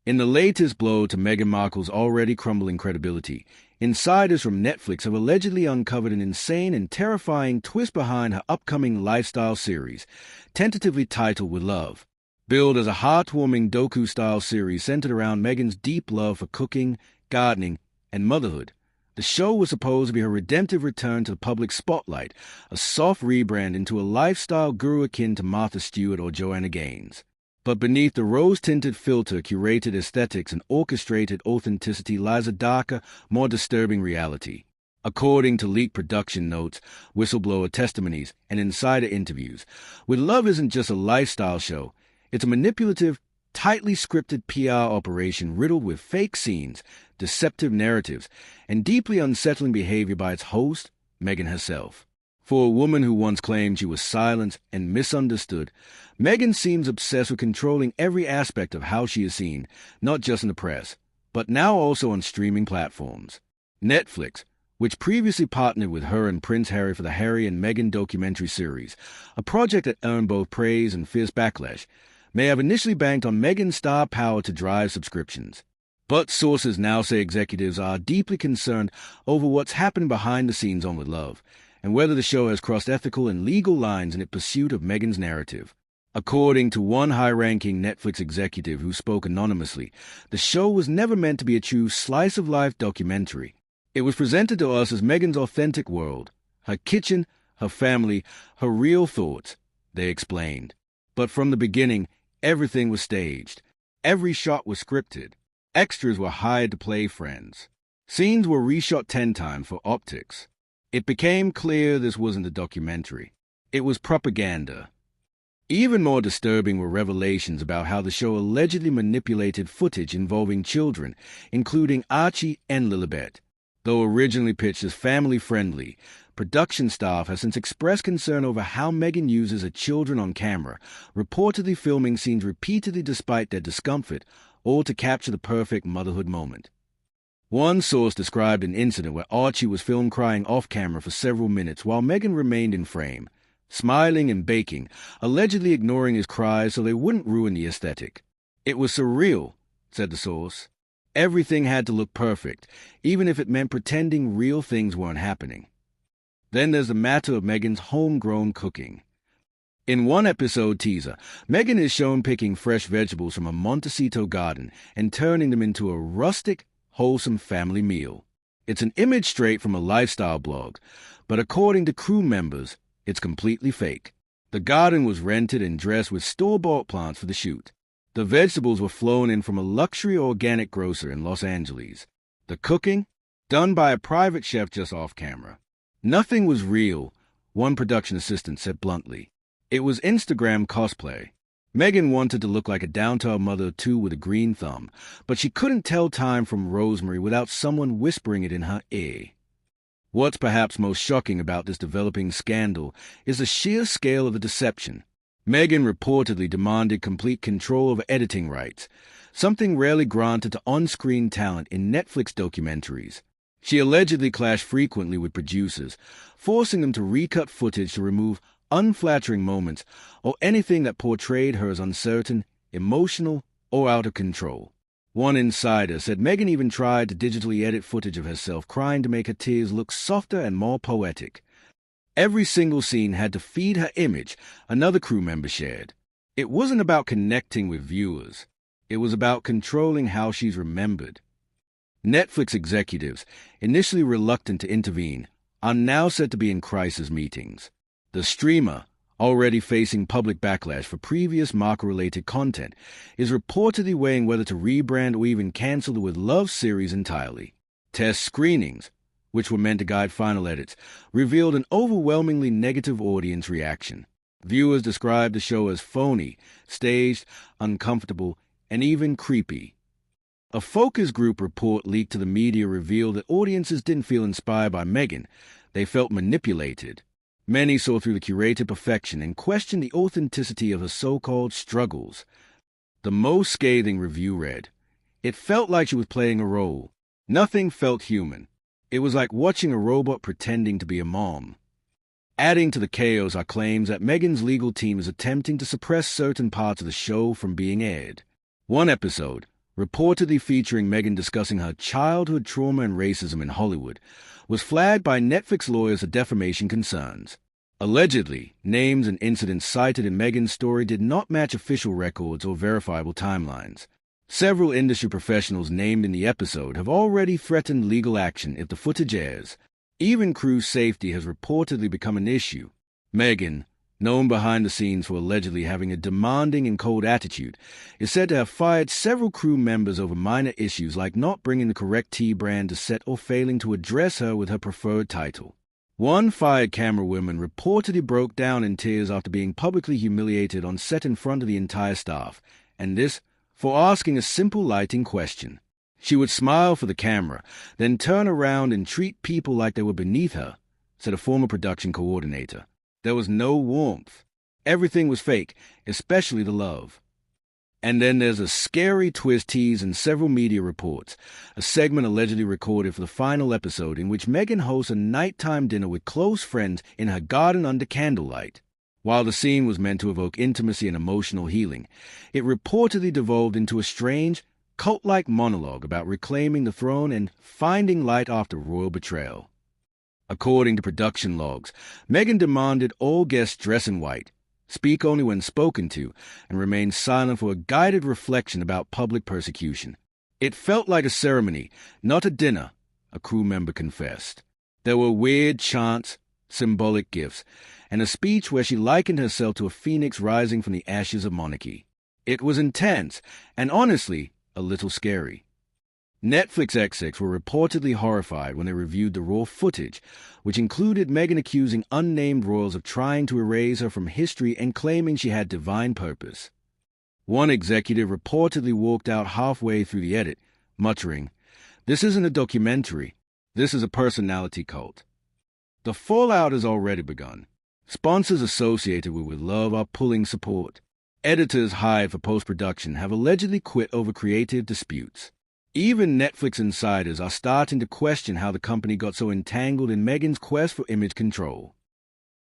In the latest blow to Meghan Markle's already crumbling credibility, insiders from Netflix have allegedly uncovered an insane and terrifying twist behind her upcoming lifestyle series, tentatively titled With Love. Billed as a heartwarming docu-style series centered around Meghan's deep love for cooking, gardening, and motherhood, the show was supposed to be her redemptive return to the public spotlight, a soft rebrand into a lifestyle guru akin to Martha Stewart or Joanna Gaines. But beneath the rose-tinted filter, curated aesthetics, and orchestrated authenticity lies a darker, more disturbing reality. According to leaked production notes, whistleblower testimonies, and insider interviews, With Love isn't just a lifestyle show. It's a manipulative, tightly scripted PR operation riddled with fake scenes, deceptive narratives, and deeply unsettling behavior by its host, Meghan herself. For a woman who once claimed she was silenced and misunderstood, Meghan seems obsessed with controlling every aspect of how she is seen, not just in the press, but now also on streaming platforms. Netflix, which previously partnered with her and Prince Harry for the Harry and Meghan documentary series, a project that earned both praise and fierce backlash, may have initially banked on Meghan's star power to drive subscriptions. But sources now say executives are deeply concerned over what's happening behind the scenes on With Love, and whether the show has crossed ethical and legal lines in its pursuit of Meghan's narrative. According to one high-ranking Netflix executive who spoke anonymously, the show was never meant to be a true slice-of-life documentary. It was presented to us as Meghan's authentic world, her kitchen, her family, her real thoughts, they explained. But from the beginning, everything was staged. Every shot was scripted. Extras were hired to play friends. Scenes were reshot 10 times for optics. It became clear this wasn't a documentary. It was propaganda. Even more disturbing were revelations about how the show allegedly manipulated footage involving children, including Archie and Lilibet. Though originally pitched as family-friendly, production staff has since expressed concern over how Meghan uses her children on camera, reportedly filming scenes repeatedly despite their discomfort, all to capture the perfect motherhood moment. One source described an incident where Archie was filmed crying off-camera for several minutes while Meghan remained in frame, smiling and baking, allegedly ignoring his cries so they wouldn't ruin the aesthetic. It was surreal, said the source. Everything had to look perfect, even if it meant pretending real things weren't happening. Then there's the matter of Meghan's homegrown cooking. In one episode teaser, Meghan is shown picking fresh vegetables from a Montecito garden and turning them into a rustic, wholesome family meal. It's an image straight from a lifestyle blog, but according to crew members, it's completely fake. The garden was rented and dressed with store-bought plants for the shoot. The vegetables were flown in from a luxury organic grocer in Los Angeles. The cooking? Done by a private chef just off camera. Nothing was real, one production assistant said bluntly. It was Instagram cosplay. Meghan wanted to look like a down-to-earth mother too with a green thumb, but she couldn't tell thyme from rosemary without someone whispering it in her ear. What's perhaps most shocking about this developing scandal is the sheer scale of the deception. Meghan reportedly demanded complete control over editing rights, something rarely granted to on-screen talent in Netflix documentaries. She allegedly clashed frequently with producers, forcing them to recut footage to remove unflattering moments or anything that portrayed her as uncertain, emotional, or out of control. One insider said Meghan even tried to digitally edit footage of herself crying to make her tears look softer and more poetic. Every single scene had to feed her image, another crew member shared. It wasn't about connecting with viewers. It was about controlling how she's remembered. Netflix executives, initially reluctant to intervene, are now said to be in crisis meetings. The streamer, already facing public backlash for previous Markle-related content, is reportedly weighing whether to rebrand or even cancel the With Love series entirely. Test screenings, which were meant to guide final edits, revealed an overwhelmingly negative audience reaction. Viewers described the show as phony, staged, uncomfortable, and even creepy. A focus group report leaked to the media revealed that audiences didn't feel inspired by Meghan, they felt manipulated. Many saw through the curated perfection and questioned the authenticity of her so-called struggles. The most scathing review read, "It felt like she was playing a role. Nothing felt human. It was like watching a robot pretending to be a mom." Adding to the chaos are claims that Meghan's legal team is attempting to suppress certain parts of the show from being aired. One episode, reportedly featuring Meghan discussing her childhood trauma and racism in Hollywood, was flagged by Netflix lawyers for defamation concerns. Allegedly, names and incidents cited in Meghan's story did not match official records or verifiable timelines. Several industry professionals named in the episode have already threatened legal action if the footage airs. Even crew safety has reportedly become an issue. Meghan, known behind the scenes for allegedly having a demanding and cold attitude, is said to have fired several crew members over minor issues like not bringing the correct tea brand to set or failing to address her with her preferred title. One fired camerawoman reportedly broke down in tears after being publicly humiliated on set in front of the entire staff, and this for asking a simple lighting question. She would smile for the camera, then turn around and treat people like they were beneath her, said a former production coordinator. There was no warmth. Everything was fake, especially the love. And then there's a scary twist teased in several media reports, a segment allegedly recorded for the final episode in which Meghan hosts a nighttime dinner with close friends in her garden under candlelight. While the scene was meant to evoke intimacy and emotional healing, it reportedly devolved into a strange, cult-like monologue about reclaiming the throne and finding light after royal betrayal. According to production logs, Meghan demanded all guests dress in white, speak only when spoken to, and remain silent for a guided reflection about public persecution. It felt like a ceremony, not a dinner, a crew member confessed. There were weird chants, symbolic gifts, and a speech where she likened herself to a phoenix rising from the ashes of monarchy. It was intense, and honestly, a little scary. Netflix execs were reportedly horrified when they reviewed the raw footage, which included Meghan accusing unnamed royals of trying to erase her from history and claiming she had divine purpose. One executive reportedly walked out halfway through the edit, muttering, "This isn't a documentary. This is a personality cult." The fallout has already begun. Sponsors associated with Love are pulling support. Editors hired for post-production have allegedly quit over creative disputes. Even Netflix insiders are starting to question how the company got so entangled in Meghan's quest for image control.